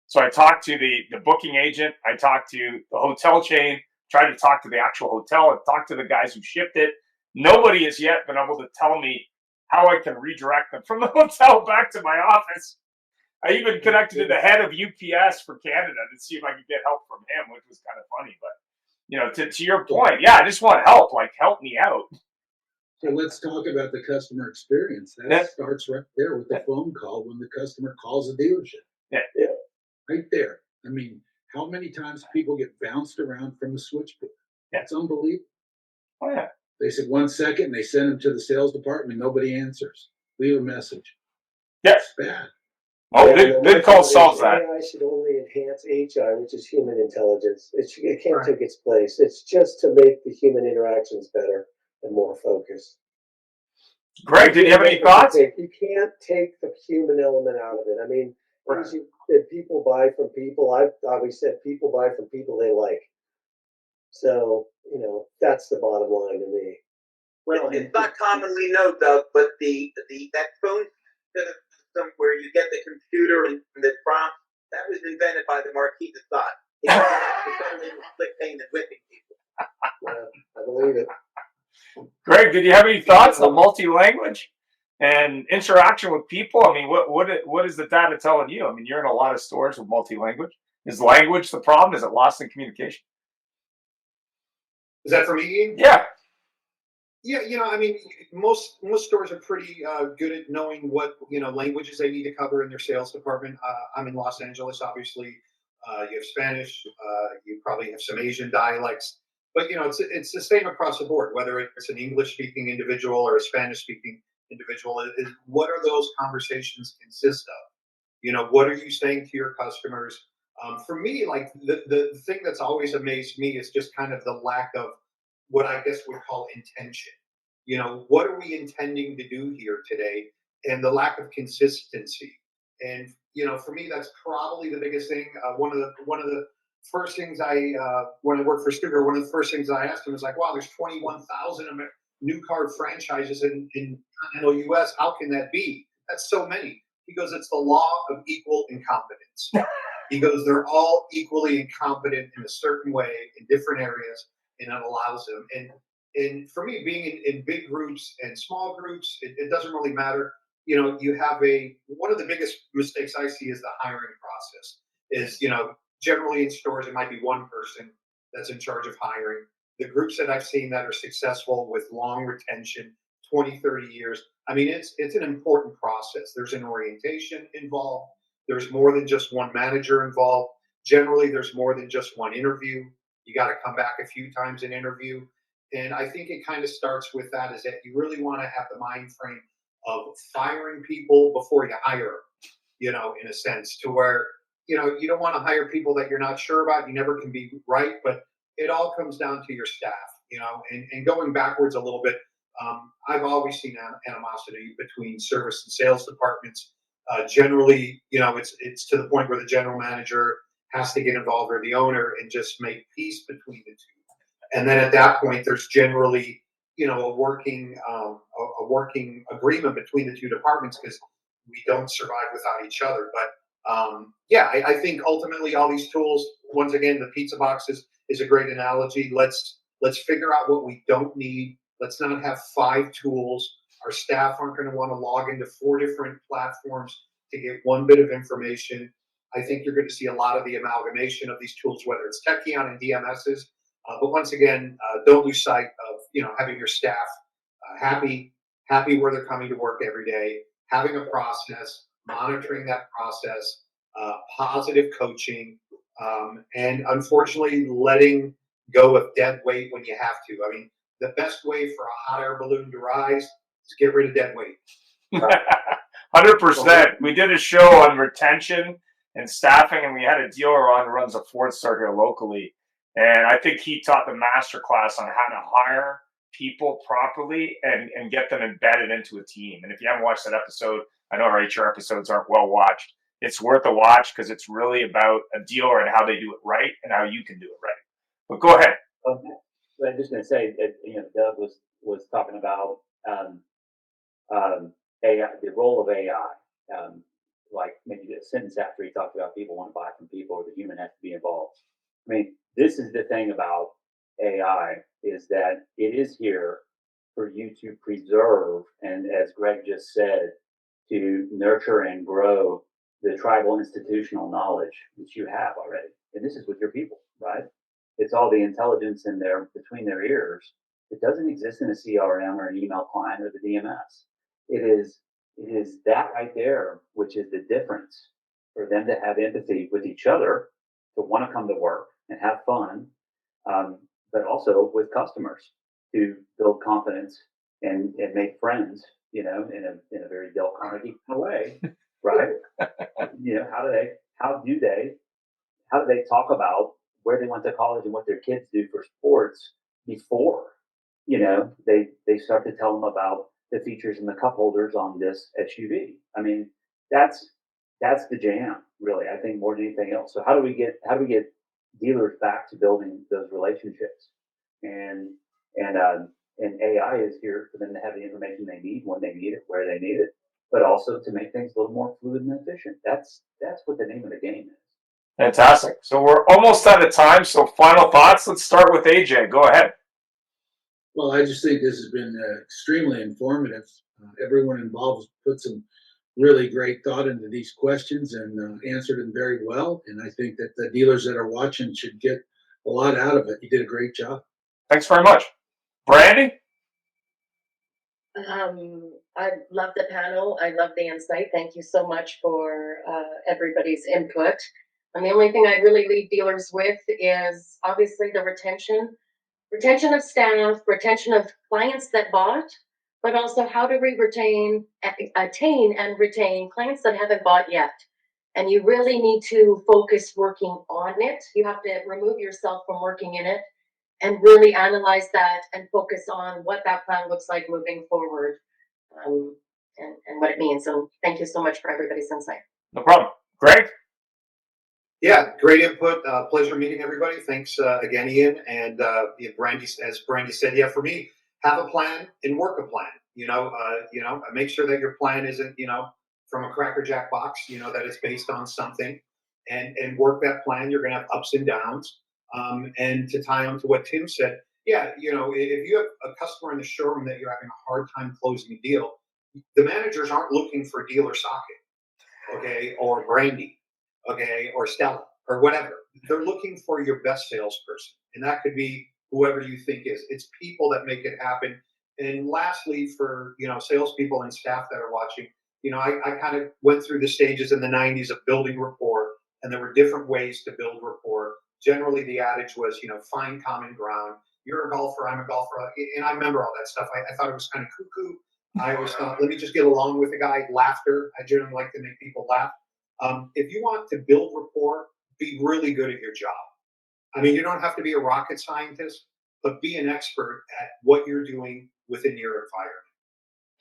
Speaker 1: So I talked to the booking agent. I talked to the hotel chain, tried to talk to the actual hotel, and talked to the guys who shipped it. Nobody has yet been able to tell me how I can redirect them from the hotel back to my office. I even connected to the head of UPS for Canada to see if I could get help from him, which was kind of funny. But, to your point, I just want help. Like, help me out.
Speaker 11: So let's talk about the customer experience. That starts right there with the phone call when the customer calls a dealership.
Speaker 1: Yeah.
Speaker 11: Right there. I mean, how many times people get bounced around from the switchboard?
Speaker 1: Yeah.
Speaker 11: It's unbelievable.
Speaker 1: Oh, yeah.
Speaker 11: They said 1 second, and they send them to the sales department. Nobody answers. Leave a message.
Speaker 1: Yes.
Speaker 11: It's bad.
Speaker 1: Oh,
Speaker 13: Yeah,
Speaker 1: VidCall solves that.
Speaker 13: AI should only enhance HR, which is human intelligence. It can't take its place. It's just to make the human interactions better and more focused.
Speaker 1: Greg, did you have any thoughts?
Speaker 13: You can't take the human element out of it. I mean, people buy from people. I've always said people buy from people they like. So, that's the bottom line to me.
Speaker 14: Well, it's not commonly known, Doug, but that phone system where you get the computer and the prompt, that was invented by the Marquis de Sade. It's better than click-paying and whipping people.
Speaker 13: I believe it.
Speaker 1: Greg, did you have any thoughts on multi-language and interaction with people? I mean, what is the data telling you? I mean, you're in a lot of stores with multi-language. Is language the problem? Is it lost in communication?
Speaker 12: Is that for me?
Speaker 1: Yeah.
Speaker 12: Yeah, I mean, most stores are pretty good at knowing what languages they need to cover in their sales department. I'm in Los Angeles, obviously. You have Spanish. You probably have some Asian dialects, but it's the same across the board. Whether it's an English-speaking individual or a Spanish-speaking individual, what are those conversations consist of? What are you saying to your customers? For me, like the thing that's always amazed me is just kind of the lack of what I guess we'd call intention. What are we intending to do here today? And the lack of consistency. And for me, that's probably the biggest thing. One of the first things when I worked for Studer, one of the first things I asked him was like, "Wow, there's 21,000 new car franchises in continental U.S. How can that be? That's so many." He goes, "It's the law of equal incompetence." He goes, "They're all equally incompetent in a certain way in different areas, and it allows them." And for me, being in big groups and small groups, it doesn't really matter. You have one of the biggest mistakes I see is the hiring process. Is generally in stores it might be one person that's in charge of hiring. The groups that I've seen that are successful with long retention, 20, 30 years. I mean, it's an important process. There's an orientation involved. There's more than just one manager involved. Generally, there's more than just one interview. You got to come back a few times and interview. And I think it kind of starts with that, is that you really want to have the mind frame of firing people before you hire them, in a sense, to where, you don't want to hire people that you're not sure about. You never can be right, but it all comes down to your staff, and going backwards a little bit. I've always seen animosity between service and sales departments. Generally, it's to the point where the general manager has to get involved, or the owner, and just make peace between the two. And then at that point, there's generally, a working agreement between the two departments, because we don't survive without each other. But I think ultimately all these tools, once again, the pizza box is a great analogy. Let's figure out what we don't need. Let's not have 5 tools. Our staff aren't going to want to log into 4 different platforms to get one bit of information. I think you're going to see a lot of the amalgamation of these tools, whether it's Techion and DMSs. But once again, don't lose sight of having your staff happy where they're coming to work every day, having a process, monitoring that process, positive coaching, and unfortunately letting go of dead weight when you have to. I mean, the best way for a hot air balloon to rise is get rid of dead weight.
Speaker 1: 100%. We did a show on retention and staffing, and we had a dealer on who runs a Ford store here locally. And I think he taught the master class on how to hire people properly and get them embedded into a team. And if you haven't watched that episode, I know our HR episodes aren't well watched. It's worth a watch, because it's really about a dealer and how they do it right and how you can do it right. But go ahead.
Speaker 2: I'm just going to say that, Doug was talking about AI, the role of AI. Like maybe a sentence after he talked about people want to buy from people, or the human has to be involved. I mean, this is the thing about AI, is that it is here for you to preserve, and as Greg just said, to nurture and grow the tribal institutional knowledge that you have already. And this is with your people, right? It's all the intelligence in there between their ears. It doesn't exist in a CRM or an email client or the DMS. It is that right there, which is the difference for them to have empathy with each other, to want to come to work and have fun, but also with customers. to build confidence and make friends, you know, in a very Dale Carnegie kind of way, right? You know, how do they talk about where they went to college and what their kids do for sports before, you know, they start to tell them about the features and the cup holders on this SUV. I mean, that's the jam, really, I think, more than anything else. So how do we get dealers back to building those relationships? And AI is here for them to have the information they need when they need it, where they need it, but also to make things a little more fluid and efficient. That's what the name of the game is.
Speaker 1: Fantastic. So we're almost out of time. So final thoughts. Let's start with AJ. Go ahead.
Speaker 11: Well, I just think this has been extremely informative. Everyone involved put some really great thought into these questions and answered them very well. And I think that the dealers that are watching should get a lot out of it. You did a great job.
Speaker 1: Thanks very much. Brandy?
Speaker 9: I love the panel. I love the insight. Thank you so much for everybody's input. And the only thing I really leave dealers with is obviously the retention of staff, retention of clients that bought, but also how do we attain and retain clients that haven't bought yet. And you really need to focus working on it. You have to remove yourself from working in it and really analyze that and focus on what that plan looks like moving forward, and what it means. So thank you so much for everybody's insight.
Speaker 1: No problem. Greg?
Speaker 12: Yeah, great input. Pleasure meeting everybody. Thanks again, Ian. And Brandy, as Brandy said, yeah, for me, have a plan and work a plan. Make sure that your plan isn't, from a Cracker Jack box, that it's based on something, and work that plan. You're going to have ups and downs. And to tie on to what Tim said, yeah, if you have a customer in the showroom that you're having a hard time closing a deal, the managers aren't looking for dealer socket, okay, or Brandy, okay, or Stella, or whatever. They're looking for your best salesperson, and that could be whoever you think is. It's people that make it happen. And lastly, for salespeople and staff that are watching, I kind of went through the stages in the 90s of building rapport, and there were different ways to build rapport. Generally, the adage was, find common ground. You're a golfer, I'm a golfer, and I remember all that stuff. I thought it was kind of cuckoo. I always thought, let me just get along with a guy. Laughter. I generally like to make people laugh. If you want to build rapport, be really good at your job. I mean, you don't have to be a rocket scientist, but be an expert at what you're doing within your environment.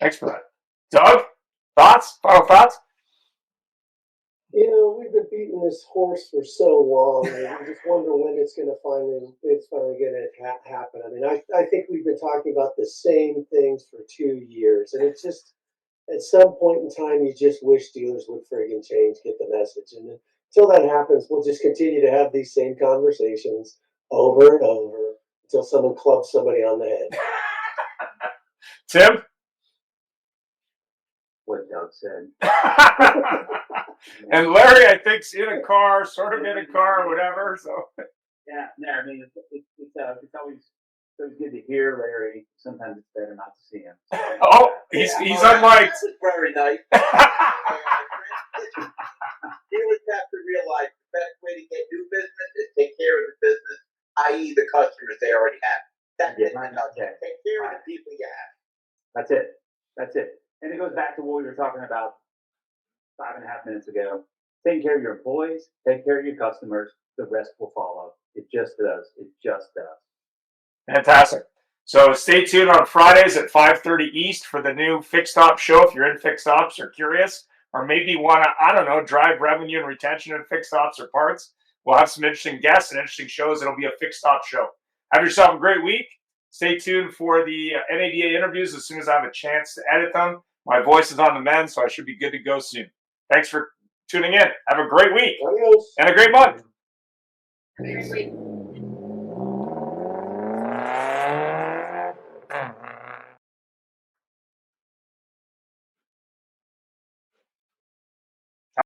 Speaker 1: Excellent. Doug, thoughts? Final thoughts?
Speaker 13: We've been beating this horse for so long, and we just wonder when it's finally going to happen. I mean, I think we've been talking about the same things for 2 years, and it's just, at some point in time, you just wish dealers would friggin' change, get the message. And until that happens, we'll just continue to have these same conversations over and over until someone clubs somebody on the head.
Speaker 1: Tim?
Speaker 2: What Doug said.
Speaker 1: And Larry, I think, in a car, sort of in a car, whatever. So
Speaker 2: yeah, no, I mean, it's always good to hear Larry. Sometimes it's better not to see him.
Speaker 1: Oh, he's unmiked.
Speaker 14: Very nice. Dealers have to realize the best way to get new business is take care of the business, i.e. the customers they already have. That's it. Take care of the people you have.
Speaker 2: That's it. And it goes back to what we were talking about 5.5 minutes ago. Taking care of your employees, take care of your customers, the rest will follow. It just does.
Speaker 1: Fantastic. So stay tuned on Fridays at 5:30 East for the new Fixed Ops show. If you're in Fixed Ops or curious, or maybe want to, drive revenue and retention in Fixed Ops or parts, we'll have some interesting guests and interesting shows. It'll be a Fixed Ops show. Have yourself a great week. Stay tuned for the NADA interviews as soon as I have a chance to edit them. My voice is on the mend, so I should be good to go soon. Thanks for tuning in. Have a great week.
Speaker 13: Adios.
Speaker 1: And a great month.
Speaker 9: Seriously.